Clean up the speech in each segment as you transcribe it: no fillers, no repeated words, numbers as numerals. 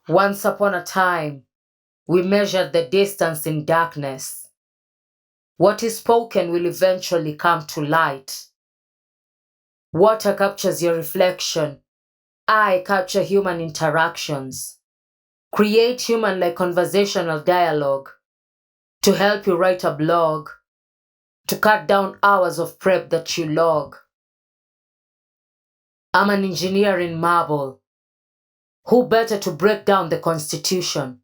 Once upon a time, we measured the distance in darkness. What is spoken will eventually come to light. Water captures your reflection. I capture human interactions. Create human-like conversational dialogue to help you write a blog, to cut down hours of prep that you log. I'm an engineer in marble. Who better to break down the Constitution?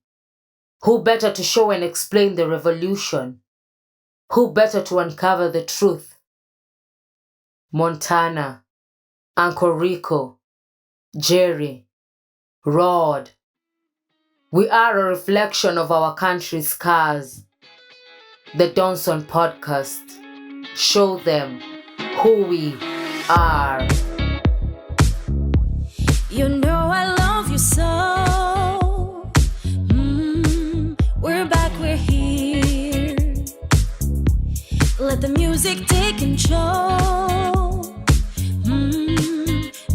Who better to show and explain the revolution? Who better to uncover the truth? Montana, Uncle Rico, Jerry, Rod. We are a reflection of our country's scars. The Doneson Podcast. Show them who we are. You know I love you so. We're back, we're here. Let the music take control.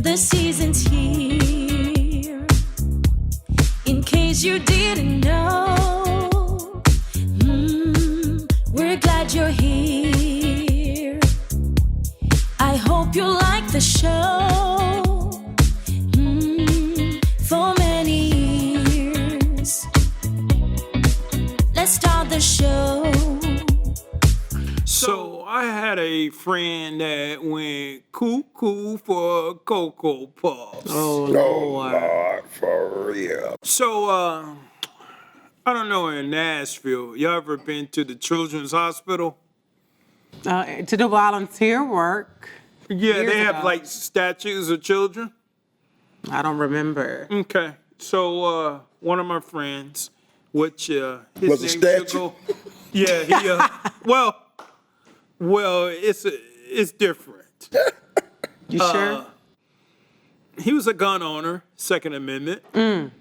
The season's here. In case you didn't know, we're glad you're here. I hope you like the show. For many years, let's start the show. So I had a friend that went cuckoo for Cocoa Puffs. Oh, Lord, for real. So, I don't know, in Nashville, you ever been to the Children's Hospital? To do volunteer work. Yeah, Years they have ago. like statues of children. I don't remember. Okay, so one of my friends, which his Was a name statue? yeah, he well, it's different. You sure? He was a gun owner, Second Amendment, and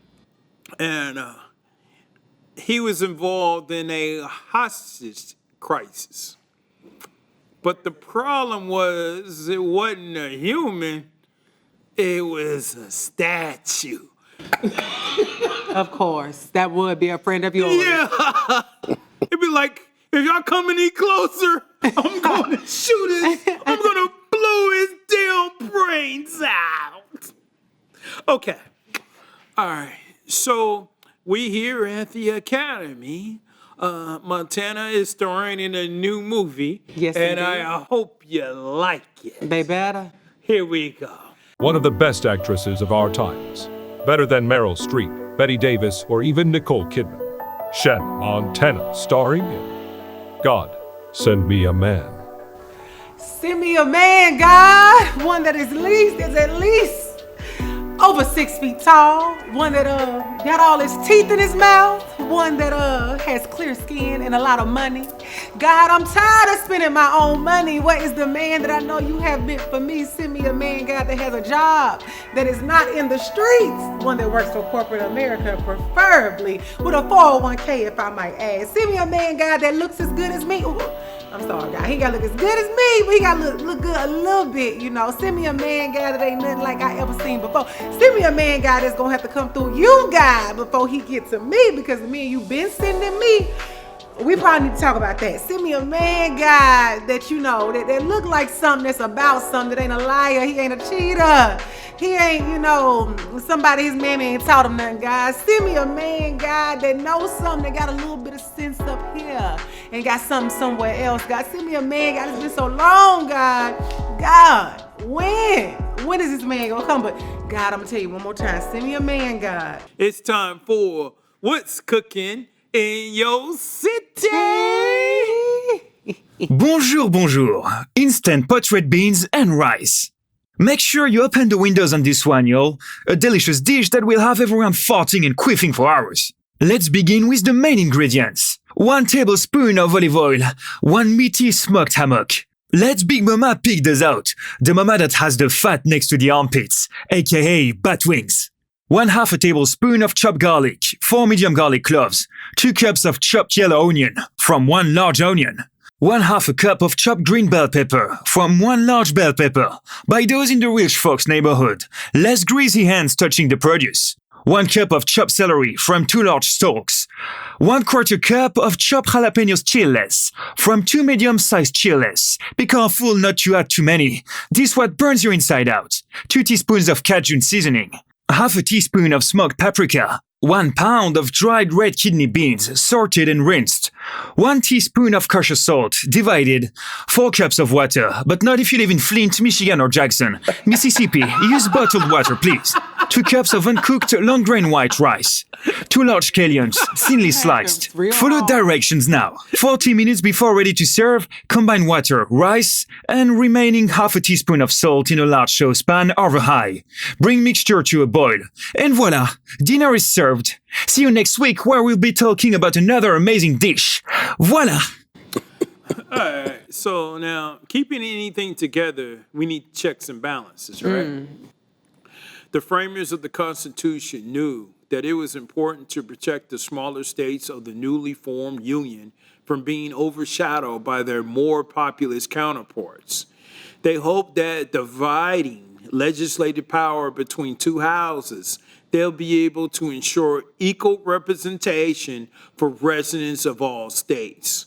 he was involved in a hostage crisis. But the problem was, it wasn't a human, it was a statue. Of course. That would be a friend of yours. Yeah. It'd be like, if y'all come any closer, I'm going to shoot his, I'm going to blow his damn brains out. Okay. All right. So we here at the Academy, Montana is starring in a new movie. Yes, and indeed. I hope you like it. They better. Here we go. One of the best actresses of our times. Better than Meryl Streep, Bette Davis, or even Nicole Kidman. Shannon Montana starring in God, Send Me a Man. Send me a man, God. One that is at least over 6 feet tall. One that got all his teeth in his mouth. One that has clear skin and a lot of money. God, I'm tired of spending my own money. What is the man that I know you have meant for me? Send me a man, God, that has a job, that is not in the streets. One that works for corporate America, preferably with a 401k, if I might add. Send me a man, God, that looks as good as me. Ooh, I'm sorry, God. He gotta look as good as me, but he gotta look good a little bit, you know. Send me a man, God, that ain't nothing like I ever seen before. Send me a man, God, that's gonna have to come through you, God, before he get to me, because me and you been sending me. We probably need to talk about that. Send me a man, God, that you know, that look like something that's about something, that ain't a liar, he ain't a cheater. He ain't, you know, somebody his mammy ain't taught him nothing, God. Send me a man, God, that knows something, that got a little bit of sense up here and got something somewhere else, God. Send me a man, God, it's been so long, God. God, when is this man gonna come? But God, I'm gonna tell you one more time, send me a man, God. It's time for What's Cooking in Your City? Bonjour, bonjour. Instant pot red beans and rice. Make sure you open the windows on this one, y'all. A delicious dish that will have everyone farting and quaffing for hours. Let's begin with the main ingredients. 1 tablespoon of olive oil, 1 meaty smoked hammock. Let Big Mama pick this out. The mama that has the fat next to the armpits, aka bat wings. 1/2 a tablespoon of chopped garlic, 4 medium garlic cloves, 2 cups of chopped yellow onion from 1 large onion, 1/2 a cup of chopped green bell pepper from 1 large bell pepper. Buy those in the rich folks neighborhood. Less greasy hands touching the produce. 1 cup of chopped celery from 2 large stalks, 1/4 cup of chopped jalapenos chiles from 2 medium-sized chiles. Be careful not to add too many. This what burns your inside out. 2 teaspoons of Cajun seasoning, half a teaspoon of smoked paprika, 1 pound of dried red kidney beans, sorted and rinsed, 1 teaspoon of kosher salt, divided, 4 cups of water, but not if you live in Flint, Michigan or Jackson. Mississippi, use bottled water, please. 2 cups of uncooked long-grain white rice, 2 large scallions, thinly sliced. Follow directions now. 40 minutes before ready to serve, combine water, rice, and remaining half a teaspoon of salt in a large saucepan over high. Bring mixture to a boil. And voila, dinner is served. See you next week where we'll be talking about another amazing dish. Voila! All right. So now, keeping anything together, we need checks and balances, right? The framers of the Constitution knew that it was important to protect the smaller states of the newly formed Union from being overshadowed by their more populous counterparts. They hoped that dividing legislative power between 2 houses, they'll be able to ensure equal representation for residents of all states.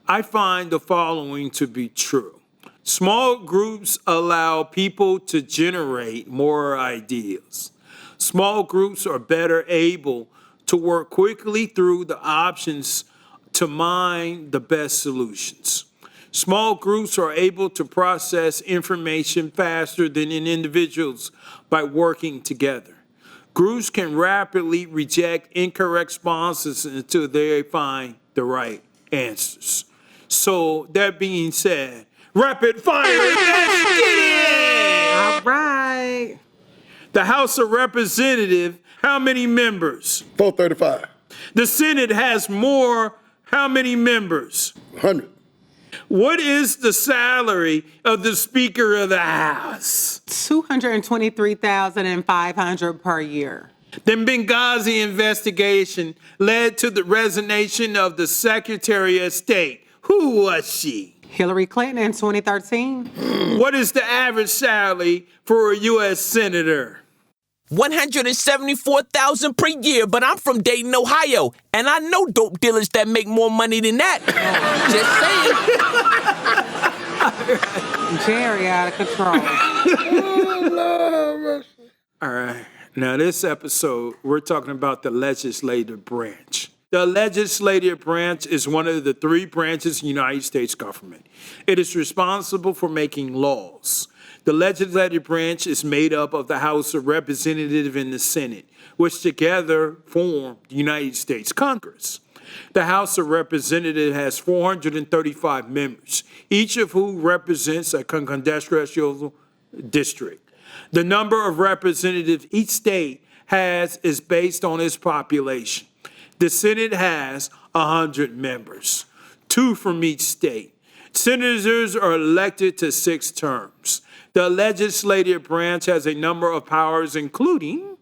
I find the following to be true. Small groups allow people to generate more ideas. Small groups are better able to work quickly through the options to mine the best solutions. Small groups are able to process information faster than individuals by working together. Groups can rapidly reject incorrect responses until they find the right answers. So, that being said, rapid fire, let's get it! All right. The House of Representatives, how many members? 435. The Senate has more, how many members? 100. What is the salary of the Speaker of the House? $223,500 per year. The Benghazi investigation led to the resignation of the Secretary of State. Who was she? Hillary Clinton in 2013. What is the average salary for a U.S. Senator? $174,000 per year, but I'm from Dayton, Ohio, and I know dope dealers that make more money than that. Just saying. Jerry out of control. All right. Now, this episode, we're talking about the legislative branch. The legislative branch is one of the 3 branches of the United States government. It is responsible for making laws. The legislative branch is made up of the House of Representatives and the Senate, which together form the United States Congress. The House of Representatives has 435 members, each of whom represents a congressional district. The number of representatives each state has is based on its population. The Senate has 100 members, 2 from each state. Senators are elected to 6 terms. The legislative branch has a number of powers, including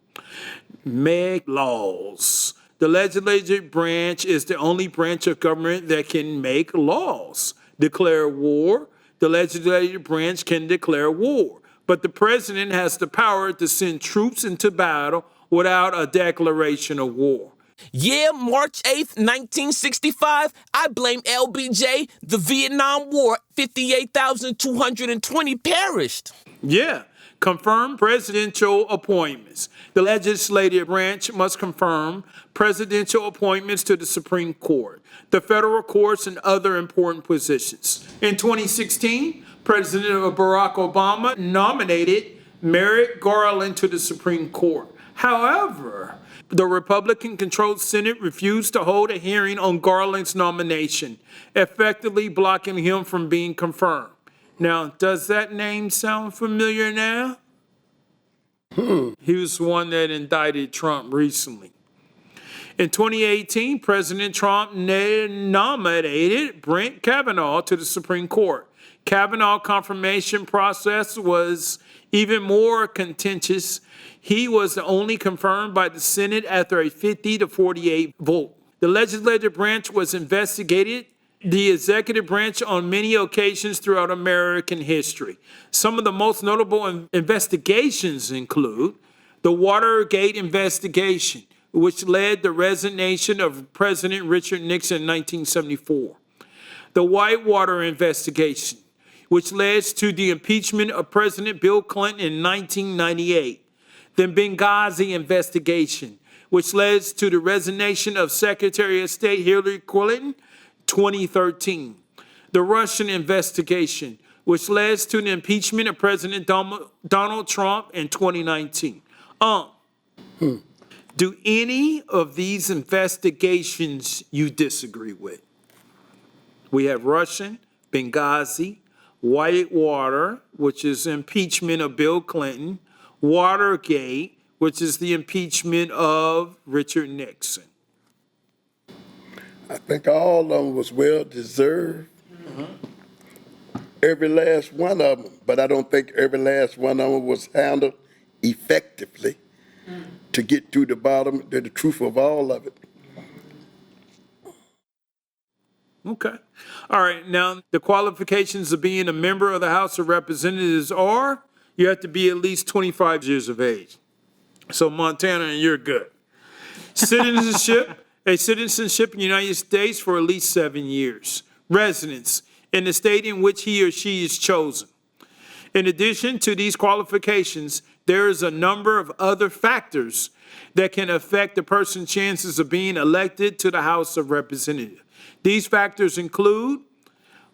make laws. The legislative branch is the only branch of government that can make laws. Declare war. The legislative branch can declare war. But the president has the power to send troops into battle without a declaration of war. Yeah, March 8th, 1965, I blame LBJ. The Vietnam War, 58,220 perished. Yeah. Confirm presidential appointments. The legislative branch must confirm presidential appointments to the Supreme Court, the federal courts, and other important positions. In 2016, President Barack Obama nominated Merrick Garland to the Supreme Court. However, the Republican-controlled Senate refused to hold a hearing on Garland's nomination, effectively blocking him from being confirmed. Now, does that name sound familiar now? He was the one that indicted Trump recently. In 2018, President Trump nominated Brett Kavanaugh to the Supreme Court. Kavanaugh's confirmation process was even more contentious. He was only confirmed by the Senate after a 50-48 vote. The legislative branch was investigated the executive branch on many occasions throughout American history. Some of the most notable investigations include The Watergate investigation, which led the resignation of President Richard Nixon in 1974. The Whitewater investigation, which led to the impeachment of President Bill Clinton in 1998. The Benghazi investigation, which led to the resignation of Secretary of State Hillary Clinton, 2013. The Russian investigation, which led to the impeachment of President Donald Trump in 2019. Do any of these investigations you disagree with? We have Russian, Benghazi, Whitewater, which is impeachment of Bill Clinton, Watergate, which is the impeachment of Richard Nixon. I think all of them was well deserved. Every last one of them, but I don't think every last one of them was handled effectively to get to the bottom, to the truth of all of it. Okay. All right. Now, the qualifications of being a member of the House of Representatives are you have to be at least 25 years of age. So, Montana, you're good. Citizenship, a citizenship in the United States for at least 7 years. Residence in the state in which he or she is chosen. In addition to these qualifications, there is a number of other factors that can affect a person's chances of being elected to the House of Representatives. These factors include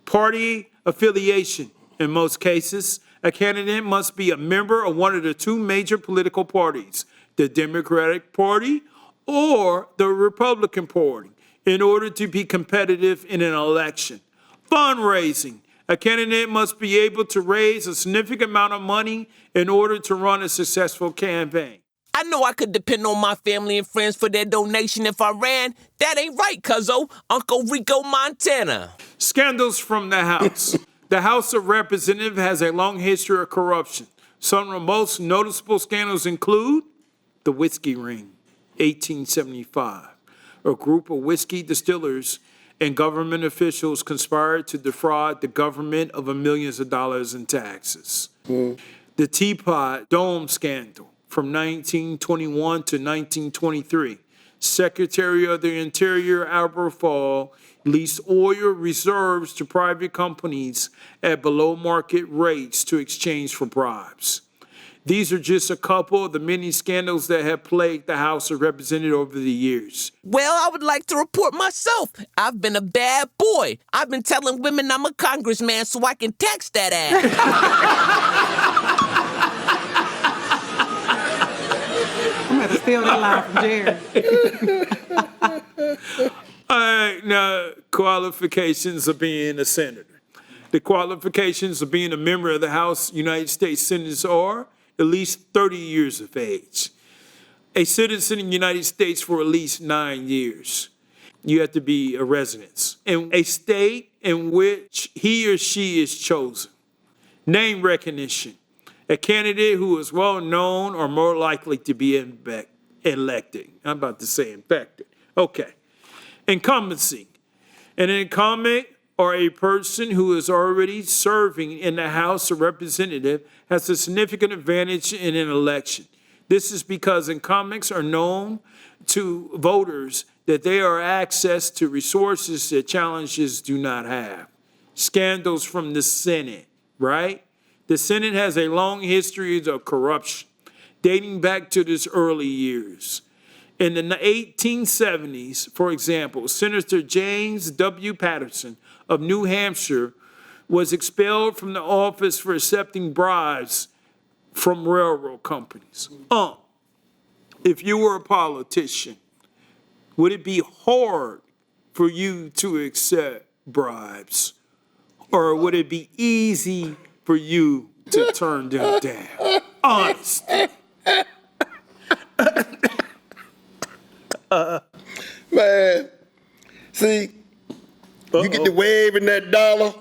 party affiliation. In most cases, a candidate must be a member of one of the two major political parties, the Democratic Party or the Republican Party, in order to be competitive in an election. Fundraising. A candidate must be able to raise a significant amount of money in order to run a successful campaign. I know I could depend on my family and friends for their donation if I ran. That ain't right, cuzzo. Uncle Rico, Montana. Scandals from the House. The House of Representatives has a long history of corruption. Some of the most noticeable scandals include the Whiskey Ring, 1875. A group of whiskey distillers and government officials conspired to defraud the government of millions of dollars in taxes. The Teapot Dome scandal from 1921 to 1923. Secretary of the Interior Albert Fall leased oil reserves to private companies at below market rates to exchange for bribes. These are just a couple of the many scandals that have plagued the House of Representatives over the years. Well, I would like to report myself. I've been a bad boy. I've been telling women I'm a congressman so I can tax that ass. I'm going to steal that line from Jerry. All right, now, qualifications of being a senator. The qualifications of being a member of the House United States Senators are at least 30 years of age. A citizen in the United States for at least 9 years. You have to be a resident in a state in which he or she is chosen. Name recognition. A candidate who is well known or more likely to be elected. I'm about to say infected. Okay. Incumbency. An incumbent or a person who is already serving in the House of Representatives has a significant advantage in an election. This is because incumbents are known to voters that they are access to resources that challenges do not have. Scandals from the Senate, right? The Senate has a long history of corruption, dating back to its early years. In the 1870s, for example, Senator James W. Patterson of New Hampshire was expelled from the office for accepting bribes from railroad companies. If you were a politician, would it be hard for you to accept bribes? Or would it be easy for you to turn them down? Honest. Man, see, you get to waving that dollar,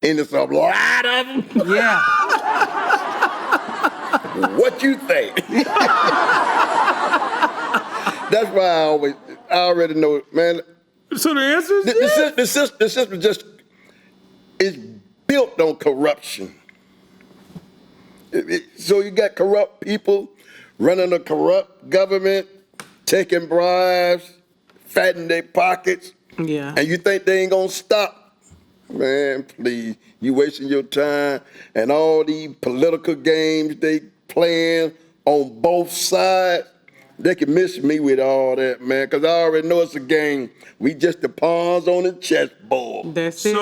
and it's a lot of them. Yeah. What you think? That's why I already know, man. So the answer is yes. The system just is built on corruption. So you got corrupt people running a corrupt government, taking bribes, fattening their pockets, Yeah. and you think they ain't gonna stop? Man, please, you wasting your time and all these political games they playing on both sides. They can miss me with all that, man, because I already know it's a game. We just the pawns on the chessboard. That's it.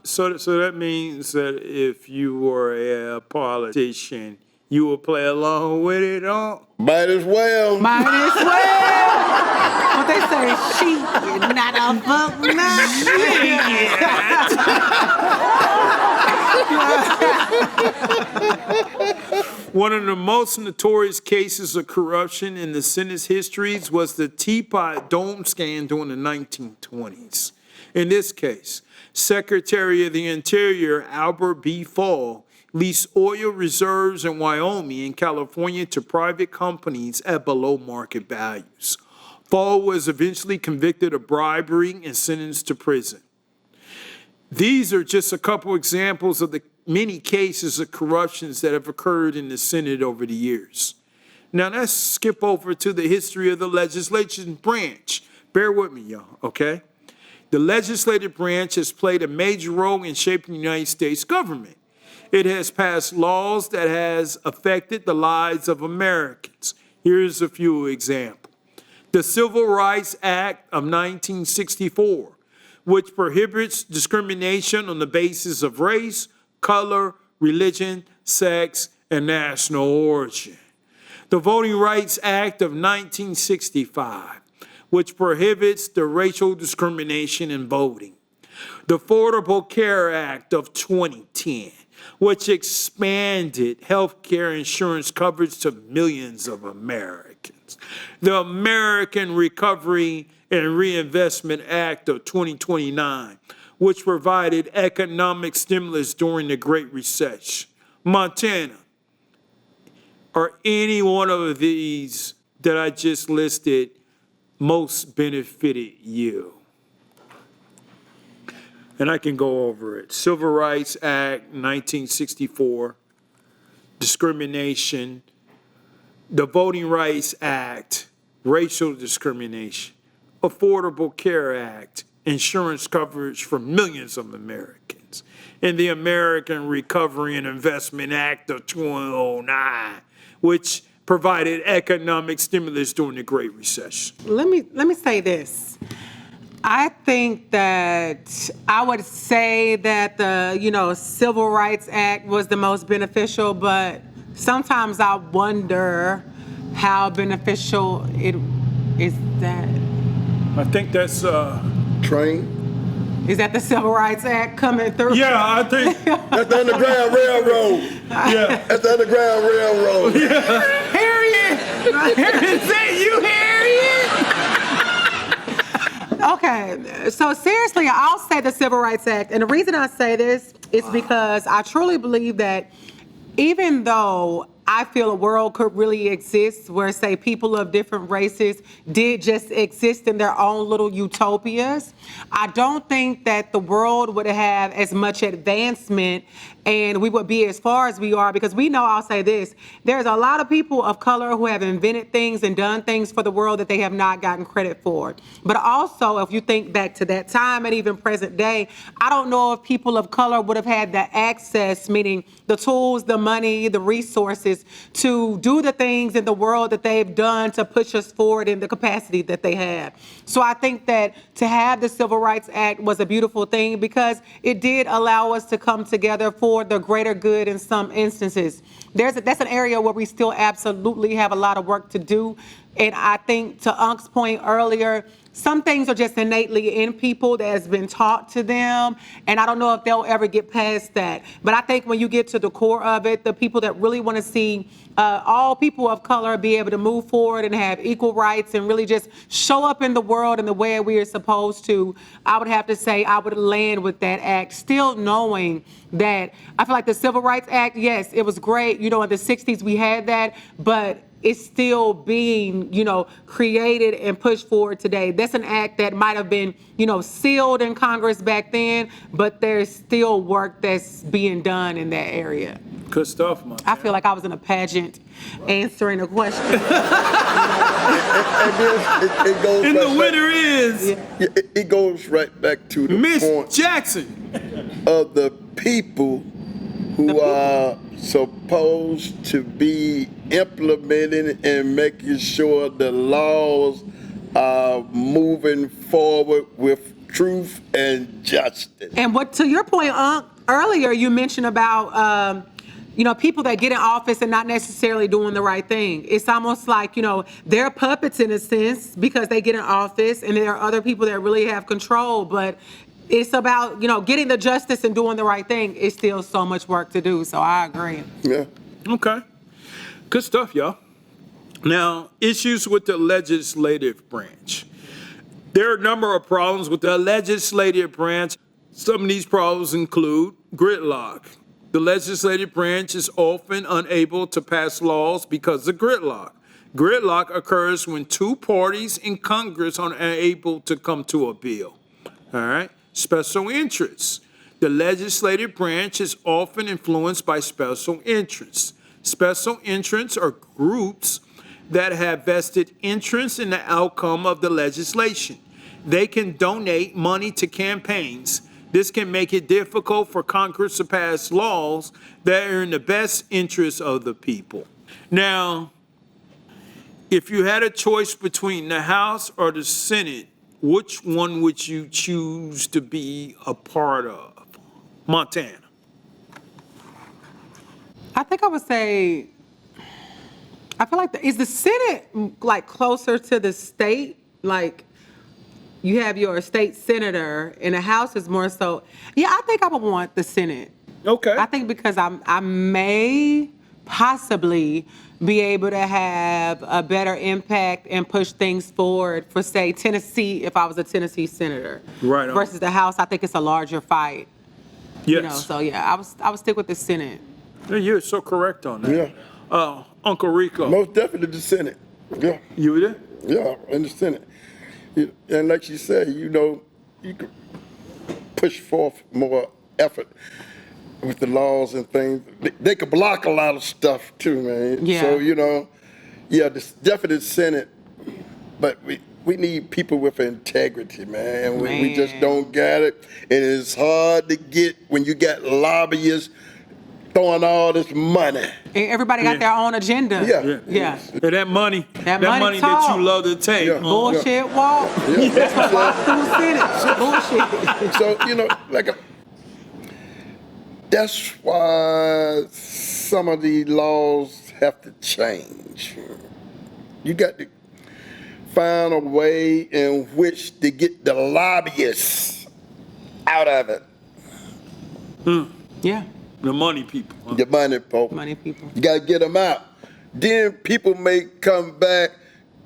So that means that if you were a politician, you would play along with it, huh? Might as well. Might as well. What they say, she not a fuck One of the most notorious cases of corruption in the Senate's histories was the Teapot Dome scandal in the 1920s. In this case, Secretary of the Interior Albert B. Fall leased oil reserves in Wyoming and California to private companies at below market values. Fall was eventually convicted of bribery and sentenced to prison. These are just a couple examples of the many cases of corruptions that have occurred in the Senate over the years. Now let's skip over to the history of the legislative branch. Bear with me, y'all, okay? The legislative branch has played a major role in shaping the United States government. It has passed laws that has affected the lives of Americans. Here's a few examples. The Civil Rights Act of 1964, which prohibits discrimination on the basis of race, color, religion, sex, and national origin. The Voting Rights Act of 1965, which prohibits the racial discrimination in voting. The Affordable Care Act of 2010, which expanded health care insurance coverage to millions of Americans. The American Recovery and Reinvestment Act of 2029, which provided economic stimulus during the Great Recession. Montana, are any one of these that I just listed most benefited you? And I can go over it. Civil Rights Act, 1964, discrimination, the Voting Rights Act, racial discrimination, Affordable Care Act, insurance coverage for millions of Americans, and the American Recovery and Investment Act of 2009, which provided economic stimulus during the Great Recession. Let me say this. I think that I would say that the Civil Rights Act was the most beneficial, but sometimes I wonder how beneficial it is that. I think that's Train. Is that the Civil Rights Act coming through? yeah, I think That's the Underground Railroad. yeah. That's the Underground Railroad. Harriet! Is that you, Harriet? Okay, so seriously, I'll say the Civil Rights Act. And the reason I say this is because I truly believe that even though I feel a world could really exist where, say, people of different races did just exist in their own little utopias, I don't think that the world would have as much advancement and we would be as far as we are, because we know, I'll say this, there's a lot of people of color who have invented things and done things for the world that they have not gotten credit for. But also, if you think back to that time and even present day, I don't know if people of color would have had the access, meaning the tools, the money, the resources to do the things in the world that they've done to push us forward in the capacity that they have. So I think that to have the Civil Rights Act was a beautiful thing because it did allow us to come together for the greater good in some instances. That's an area where we still absolutely have a lot of work to do. And I think to Unk's point earlier, some things are just innately in people that has been taught to them, and I don't know if they'll ever get past that. But I think when you get to the core of it, the people that really want to see all people of color be able to move forward and have equal rights and really just show up in the world in the way we are supposed to, I would have to say I would land with that act, still knowing that I feel like the Civil Rights Act, yes, it was great. You know, in the 60s we had that, but it's still being, created and pushed forward today. That's an act that might have been, sealed in Congress back then, but there's still work that's being done in that area. Good stuff, man. I feel like I was in a pageant answering a question. And it goes And right the winner is it goes right back to the Miss point Jackson. of the people who are supposed to be implementing and making sure the laws are moving forward with truth and justice. And what, to your point, earlier you mentioned about, people that get in office and not necessarily doing the right thing. It's almost like, they're puppets in a sense because they get in office, and there are other people that really have control, but it's about, getting the justice and doing the right thing. It's still so much work to do, so I agree. Yeah. Okay. Good stuff, y'all. Now, issues with the legislative branch. There are a number of problems with the legislative branch. Some of these problems include gridlock. The legislative branch is often unable to pass laws because of gridlock. Gridlock occurs when two parties in Congress are unable to come to a bill. All right? Special interests. The legislative branch is often influenced by special interests. Special interests are groups that have vested interest in the outcome of the legislation. They can donate money to campaigns. This can make it difficult for Congress to pass laws that are in the best interest of the people. Now, if you had a choice between the House or the Senate, which one would you choose to be a part of? Montana. I think I would say, I feel like, is the Senate like closer to the state? Like, you have your state senator, and the House is more so. Yeah, I think I would want the Senate. Okay. I think because I may possibly be able to have a better impact and push things forward for, say, Tennessee, if I was a Tennessee senator. Right on. Versus the House, I think it's a larger fight. Yes. So yeah, I would stick with the Senate. Yeah, you're so correct on that. Yeah. Uncle Rico. Most definitely the Senate. Yeah. You there? Yeah, in the Senate. And like you said, you could push forth more effort with the laws and things. They could block a lot of stuff too, man. Yeah. So, the definite Senate, but we need people with integrity, man. We just don't get it. And it's hard to get when you got lobbyists throwing all this money. And everybody got their own agenda. Yeah. And that money money that talk. you love to take. Yeah. Bullshit walk. That's what walk through Senate. Bullshit. So, that's why some of the laws have to change. You got to find a way in which to get the lobbyists out of it. Yeah. The money people. Huh? The money people. Money people. You got to get them out. Then people may come back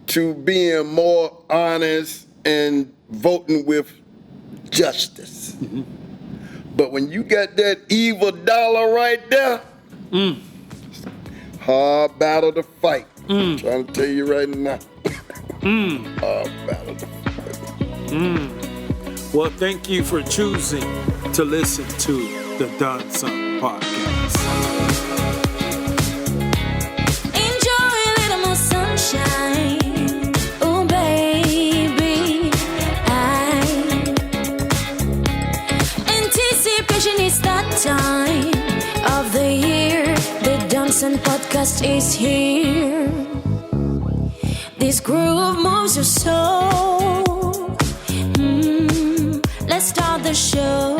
to being more honest and voting with justice. Mm-hmm. But when you got that evil dollar right there, hard battle to fight. I'm trying to tell you right now. Hard battle to fight. Well, thank you for choosing to listen to the Doneson Podcast. Enjoy a little more sunshine. Oh, baby. Anticipation is that time of the year. The Doneson Podcast is here. This groove moves your soul. Let's start the show.